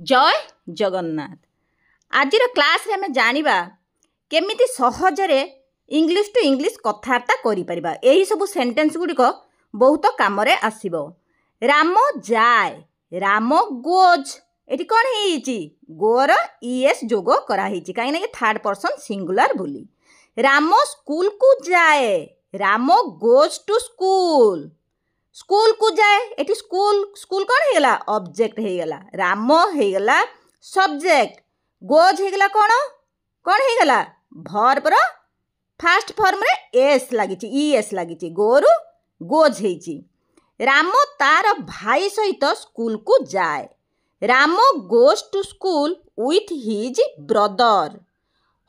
जय जगन्नाथ। आज क्लास रे आम जानिबा केमिति सहजरे इंग्लिश टू इंग्लिश कथबार्ता करि परिबा। एही सब सेंटेंस गुडिक बहुत काम रे आसीबो। राम जाय, राम गोज। एटी कोन हेइची गोर ईएस जोग करा हेइची काई ना ये थर्ड पर्सन सिंगुलर बोली। राम स्कूल को जाए, Ram goes to school. School को जाए एटी स्कूल स्कूल कौन है गला ऑब्जेक्ट है गला। राम है गला सब्जेक्ट, गोज है गला कौन है गला वर्ब रो फास्ट फॉर्म रे एस लागिची ईएस लागिची गोरु गोज हेइची। राम तार भाई सहित स्कूल को जाए। Ram goes to school with his brother.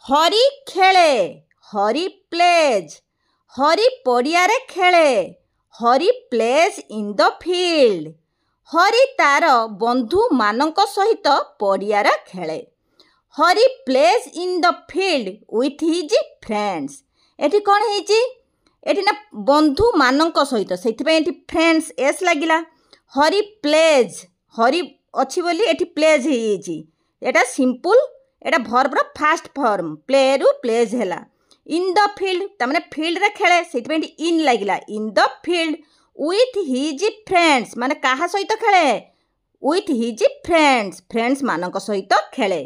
Hari खेले, हरि प्लेज। हरि पड़िया रे खेले, Hari plays in the field. Hari तार बंधु मानक सहित पड़ियार खेले। Hari plays in the field with his friends. एटी कौन है एटी ना बंधु मानक सहित से फ्रेंड्स एस लगिला। हरि प्लेज हरि अच्छी बोली एटी प्लेज है सिंपल एटा वर्ब रो फास्ट फॉर्म प्ले रु प्लेज हैला। इन द फील्ड तमने फील्ड रे खेले से इन लगिला। In the field with his friends माने कहा सहित खेले विथ हिज फ्रेंड्स फ्रेंड्स मानक सहित खेले।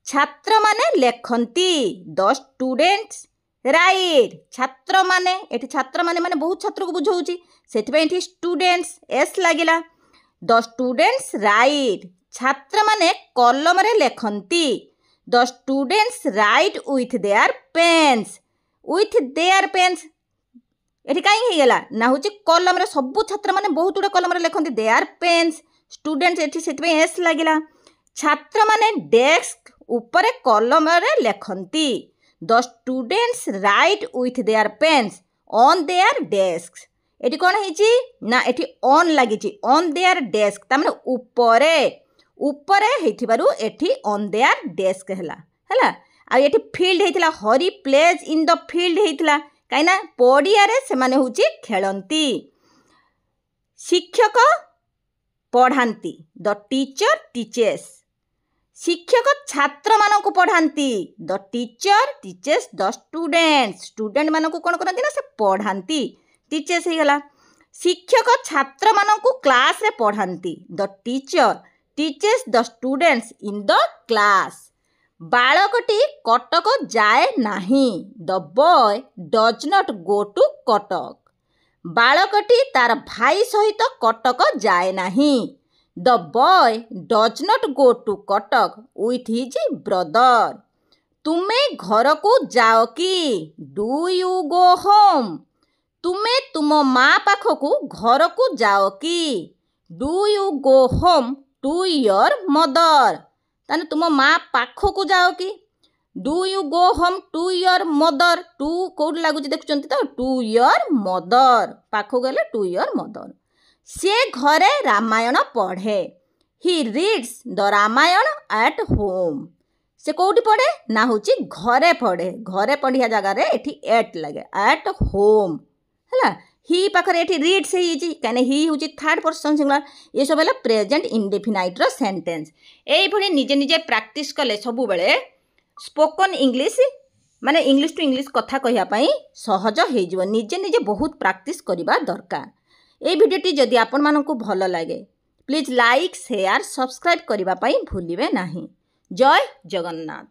छात्र माने लेखंती द स्टूडेंट्स राइट। छात्र माने एठी छात्र माने बहुत छात्र को बुझाउची सेठी स्टूडेंट्स एस लागिला। The students write. छात्र माने कलम रे लेखंती। The students write with their pens. With their pens एठी काई हे गेला ना होची कलम रे सब छात्र माने बहुत गुडा कलम रे लेखंती देयर पेन्स। स्टूडेंट्स एठी सेठी एस लागिला। छात्र माने डेस्क ऊपर कलम रे लेखंती। The students write with their pens on their desk. एठी कोन हेची ना एठी ऑन लागिची ऑन देयर डेस्क ता माने ऊपरे हेथिबारु एठी ऑन देयर डेस्क हैला। आ एठी फील्ड हेतिला Hari plays in the field हेतिला काइना पड़िया रे से माने होची खेलंती। शिक्षक पढ़ांती द टीचर टीचेस। शिक्षक छात्र मानक पढ़ांती the teacher teaches the students. Student मानक कोन करंती ना से पढ़ांती टीचेस हे गला। शिक्षक छात्र मानक क्लास रे पढ़ांती the teacher teaches the students in the class. बालकटी कटक जाए नहीं the boy does not go to Cuttack. बालकटी तार भाई सहित कटक जाए नहीं the boy does not go to Cuttack with his brother. तुमे घर को जाओ कि डू यू गो होम। तुमे तुम माँ पाखकू घर को जाओ कि do you go home to your mother. ताने तुम माँ पाखकू जाओ कि do you go home to your mother. टू कौट लगुच देखुंत तो टू योर मदर पाखक गले टू योर मदर। से घरे रामायण पढ़े। He reads the Ramayana at home. से कौटी पढ़े ना होची घरे पढ़े। घरे पढ़िया जगार एठी एट लगे एट होम है। ही पाखरे एठी रीड्स हेइची काने ही होची थर्ड पर्सन सिंगुलर। ये सब है प्रेजेंट इंडेफिनाइट रो सेंटेंस। एई भली निजे निजे प्रैक्टिस कले सबु बेले स्पोकन इंग्लिश माने इंग्लिश टू इंग्लिश कथा कहिया पई सहज हे जिवो। निजे निजे बहुत प्रैक्टिस करिबा दरकार। ए भिडियोटी जदि आपण मानकु भलो लागे प्लीज लाइक शेयर सब्सक्राइब करिबा पई भूलिबे नाही। जय जगन्नाथ।